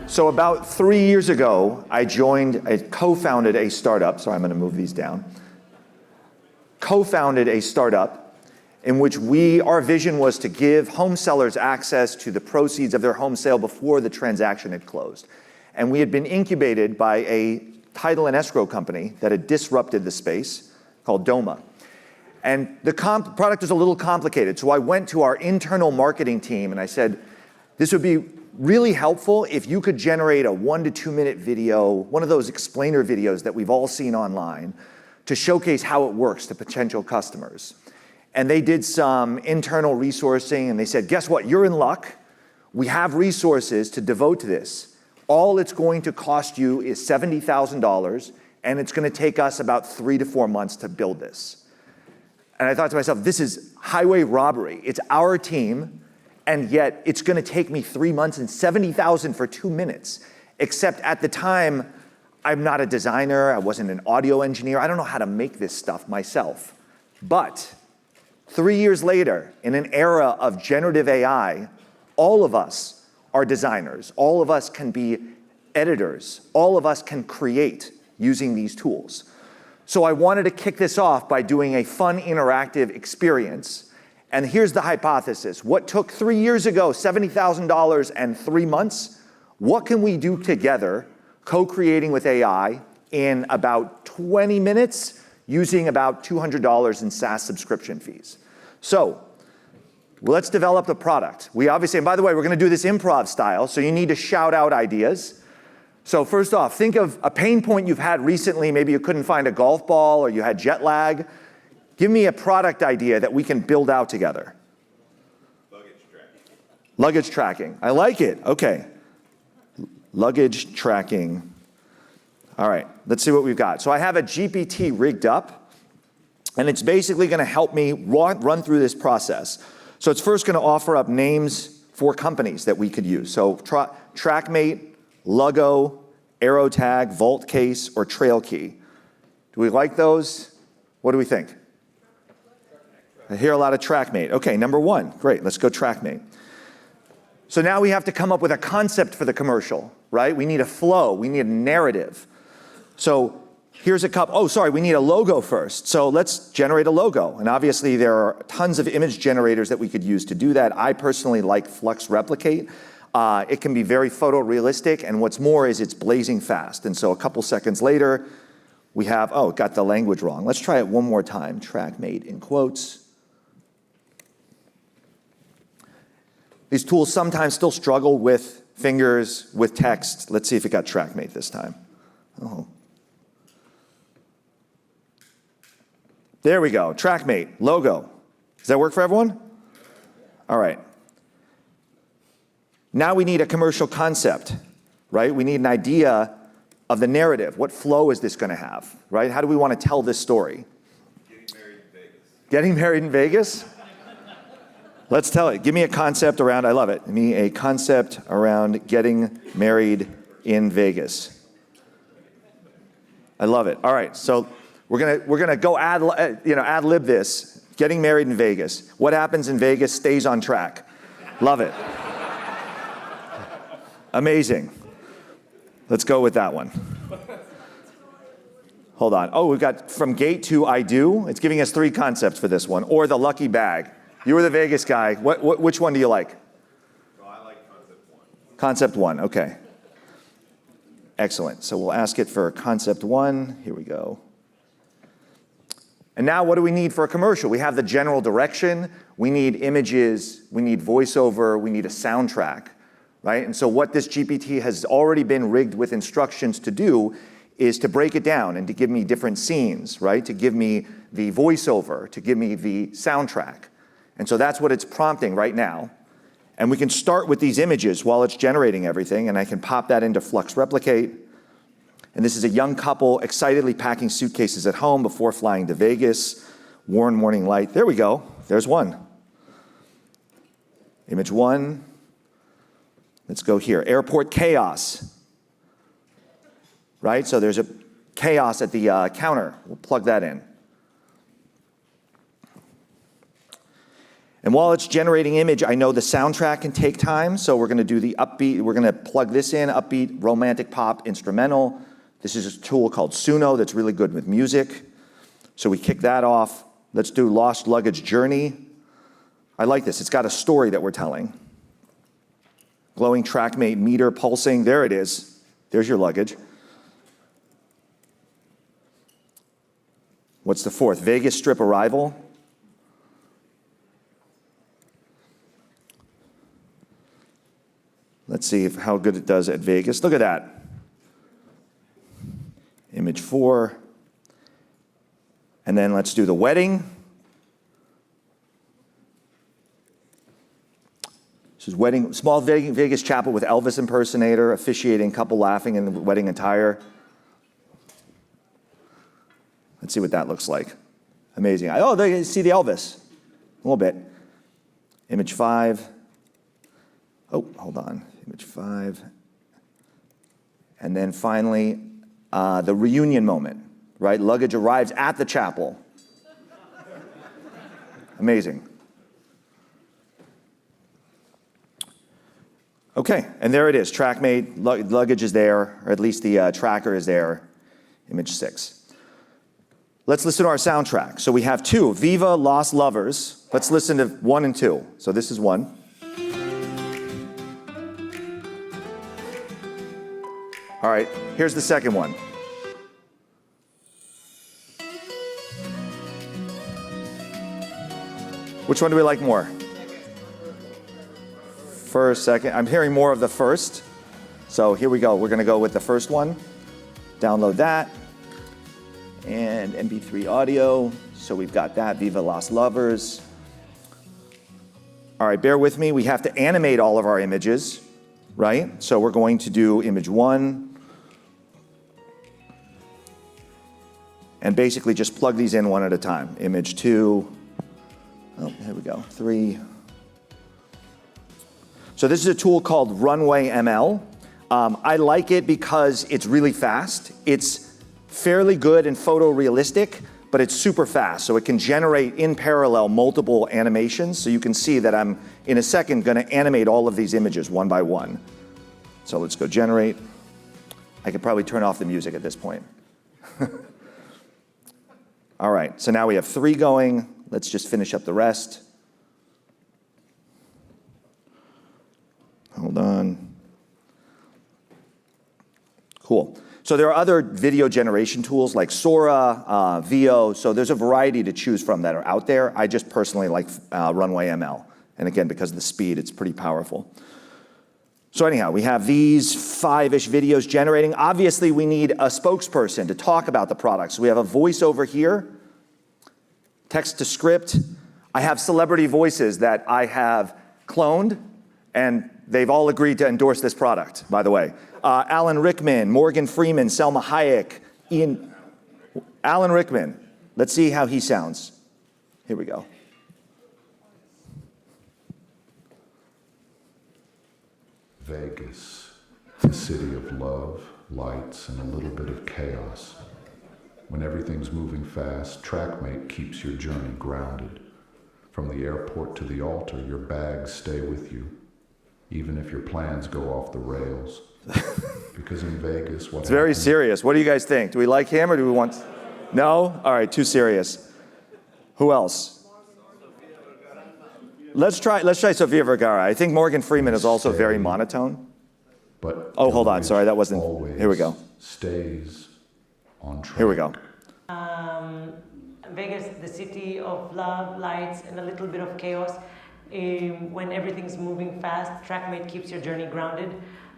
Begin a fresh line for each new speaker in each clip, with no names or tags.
So about 3 years ago, I co-founded a startup. Sorry, I'm going to move these down. Co-founded a startup in which our vision was to give home sellers access to the proceeds of their home sale before the transaction had closed. And we had been incubated by a title and escrow company that had disrupted the space called Doma. And the product was a little complicated. So I went to our internal marketing team and I said, this would be really helpful if you could generate a 1 to 2 minute video, one of those explainer videos that we've all seen online, to showcase how it works to potential customers. And they did some internal resourcing and they said, guess what, you're in luck. We have resources to devote to this. All it's going to cost you is $70,000 and it's going to take us about 3 to 4 months to build this. And I thought to myself, this is highway robbery. It's our team. And yet it's going to take me 3 months and $70,000 for 2 minutes. Except at the time, I'm not a designer. I wasn't an audio engineer. I don't know how to make this stuff myself. But 3 years later, in an era of generative AI, all of us are designers. All of us can be editors. All of us can create using these tools. So I wanted to kick this off by doing a fun, interactive experience. And here's the hypothesis. What took 3 years ago, $70,000 and 3 months, what can we do together, co-creating with AI, in about 20 minutes, using about $200 in SaaS subscription fees? So let's develop the product. We obviously, and by the way, we're going to do this improv style, so you need to shout out ideas. So first off, think of a pain point you've had recently. Maybe you couldn't find a golf ball or you had jet lag. Give me a product idea that we can build out together.
Luggage tracking.
Luggage tracking. I like it. Okay. Luggage tracking. All right. Let's see what we've got. So I have a GPT rigged up, and it's basically going to help me run through this process. So it's first going to offer up names for companies that we could use. So TrackMate, Lugo, AeroTag, VaultCase, or TrailKey. Do we like those? What do we think? I hear a lot of TrackMate. Okay, number 1. Great, let's go TrackMate. So now we have to come up with a concept for the commercial, right? We need a flow, we need a narrative. So here's a couple, we need a logo first. So let's generate a logo. And obviously there are tons of image generators that we could use to do that. I personally like Flux Replicate. It can be very photorealistic, and what's more is it's blazing fast. And so a couple seconds later, we have, got the language wrong. Let's try it one more time. TrackMate in quotes. These tools sometimes still struggle with fingers, with text. Let's see if it got TrackMate this time. Oh. There we go, TrackMate, logo. Does that work for everyone? All right. Now we need a commercial concept, right? We need an idea of the narrative. What flow is this going to have, right? How do we want to tell this story?
Getting married in Vegas.
Getting married in Vegas? Let's tell it. Give me a concept around, I love it. Give me a concept around getting married in Vegas. I love it. All right, so we're gonna go ad lib this. Getting married in Vegas. What happens in Vegas stays on track. Love it. Amazing. Let's go with that one. Hold on. We've got from gate to I do. It's giving us 3 concepts for this one. Or the lucky bag. You were the Vegas guy. Which one do you like?
Well, I like concept 1.
Concept 1, okay. Excellent. So we'll ask it for concept 1. Here we go. And now what do we need for a commercial? We have the general direction. We need images. We need voiceover. We need a soundtrack, right? And so what this GPT has already been rigged with instructions to do is to break it down and to give me different scenes, right? To give me the voiceover, to give me the soundtrack. And so that's what it's prompting right now. And we can start with these images while it's generating everything, and I can pop that into Flux Replicate. And this is a young couple excitedly packing suitcases at home before flying to Vegas. Warm morning light. There we go. There's one. Image 1. Let's go here. Airport chaos. Right? So there's a chaos at the counter. We'll plug that in. And while it's generating image, I know the soundtrack can take time, so we're gonna do the upbeat, we're gonna plug this in, upbeat, romantic pop, instrumental. This is a tool called Suno that's really good with music. So we kick that off. Let's do Lost Luggage Journey. I like this, it's got a story that we're telling. Glowing TrackMate meter pulsing, there it is. There's your luggage. What's the fourth? Vegas Strip arrival. Let's see how good it does at Vegas. Look at that. Image 4. And then let's do the wedding. This is wedding, small Vegas chapel with Elvis impersonator, officiating, couple laughing in the wedding attire. Let's see what that looks like. Amazing. Oh, there you see the Elvis. A little bit. Image 5. Oh, hold on. Image 5. And then finally, the reunion moment, right? Luggage arrives at the chapel. Amazing. Okay, and there it is. TrackMate, luggage is there, or at least the tracker is there. Image 6. Let's listen to our soundtrack. So we have 2, Viva Lost Lovers. Let's listen to 1 and 2. So this is 1. All right, here's the second one. Which one do we like more? First, second. I'm hearing more of the first. So here we go. We're gonna go with the first one. Download that. And MP3 audio. So we've got that, Viva Lost Lovers. All right, bear with me. We have to animate all of our images, right? So we're going to do image 1. And basically just plug these in one at a time. Image 2. Oh, here we go. 3. So this is a tool called Runway ML. I like it because it's really fast. It's fairly good and photorealistic, but it's super fast. So it can generate in parallel multiple animations. So you can see that I'm, in a second, gonna animate all of these images one by one. So let's go generate. I could probably turn off the music at this point. All right, so now we have 3 going. Let's just finish up the rest. Hold on. Cool. So there are other video generation tools like Sora, VO, so there's a variety to choose from that are out there. I just personally like Runway ML. And again, because of the speed, it's pretty powerful. So anyhow, we have these 5-ish videos generating. Obviously, we need a spokesperson to talk about the product. So we have a voiceover here, text to script. I have celebrity voices that I have cloned, and they've all agreed to endorse this product, by the way. Alan Rickman, Morgan Freeman, Selma Hayek, Alan Rickman. Let's see how he sounds. Here we go.
Vegas, the city of love, lights, and a little bit of chaos. When everything's moving fast, TrackMate keeps your journey grounded. From the airport to the altar, your bags stay with you, even if your plans go off the rails. Because in Vegas,
it's very serious. What do you guys think? Do we like him or do we want? No? All right, too serious. Who else? Let's try Sofia Vergara. I think Morgan Freeman is also very monotone.
But
oh, hold on. Sorry, that wasn't. Here we go.
Stays on track.
Here we go.
Vegas, the city of love, lights, and a little bit of chaos. When everything's moving fast, TrackMate keeps your journey grounded.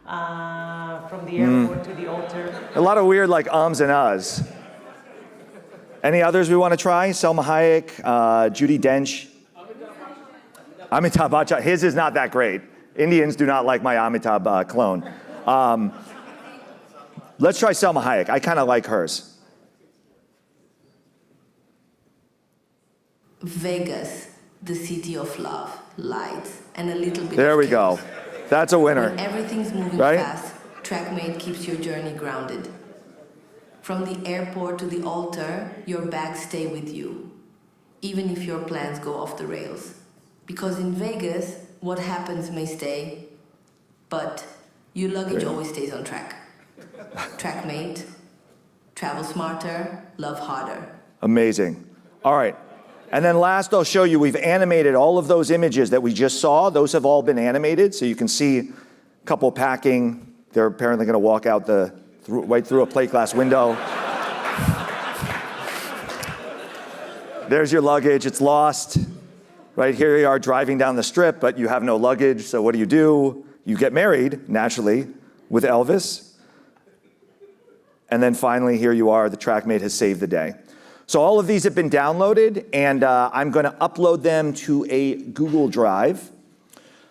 From the airport to the altar.
A lot of weird like ums and uhs. Any others we want to try? Selma Hayek, Judi Dench. Amitabh Bachchan. His is not that great. Indians do not like my Amitabh clone. Let's try Selma Hayek. I kind of like hers.
Vegas, the city of love, lights, and a little bit
there
of
we
chaos.
go. That's a winner.
When everything's moving
right?
fast, TrackMate keeps your journey grounded. From the airport to the altar, your bags stay with you, even if your plans go off the rails. Because in Vegas, what happens may stay, but your luggage always stays on track. Trackmate, travel smarter, love harder.
Amazing. All right. And then last, I'll show you, we've animated all of those images that we just saw. Those have all been animated. So you can see a couple packing. They're apparently going to walk out right through a plate glass window. There's your luggage. It's lost. Right here you are driving down the strip, but you have no luggage. So what do? You get married, naturally, with Elvis. And then finally, here you are. The TrackMate has saved the day. So all of these have been downloaded, and I'm going to upload them to a Google Drive.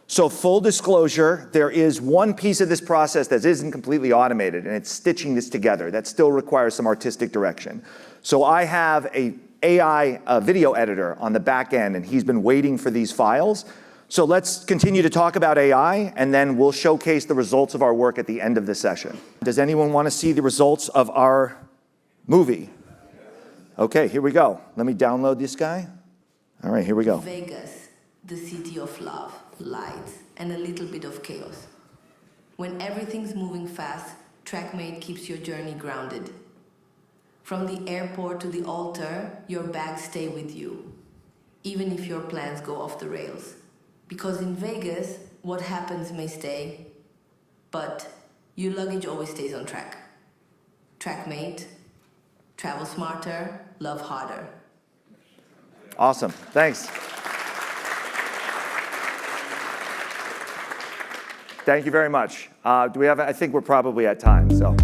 So full disclosure, there is one piece of this process that isn't completely automated, and it's stitching this together. That still requires some artistic direction. So I have a AI video editor on the back end, and he's been waiting for these files. So let's continue to talk about AI, and then we'll showcase the results of our work at the end of the session. Does anyone want to see the results of our movie? Okay, here we go. Let me download this guy. All right, here we go.
Vegas, the city of love, lights, and a little bit of chaos. When everything's moving fast, TrackMate keeps your journey grounded. From the airport to the altar, your bags stay with you, even if your plans go off the rails. Because in Vegas, what happens may stay, but your luggage always stays on track. TrackMate, travel smarter, love harder.
Awesome, thanks. Thank you very much. I think we're probably at time, so.